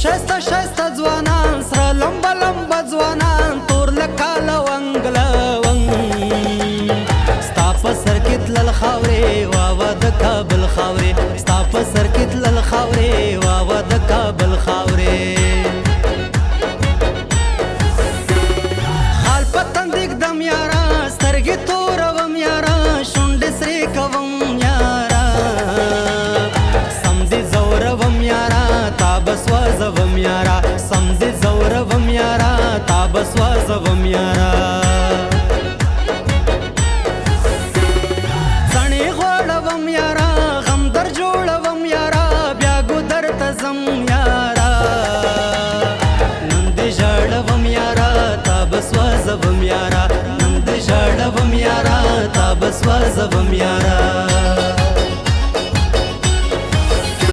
شایسته شایسته ځوانان سره لمبه لمبه ځوانان تور لکه لونګ لونګ ستا په سر کې تلل خاورې واوه د کابل خاورې ستا په سر کې تلل خاورې واوه د کابل خاورې خال په تندې ږدم یاره سترګې توروم یاره شونډې سرې کوم یاره سم دې ځوروم یاره تا به سوځوم یاره سم دې ځوروم یاره تا به سوځوم یاره څڼې غوړوم یاره غم در جوړوم یاره بیا ګودر ته ځم یاره نن دې ژاړوم یاره تا به سوځوم یاره نن دې ژاړوم یاره تا به سوځوم یاره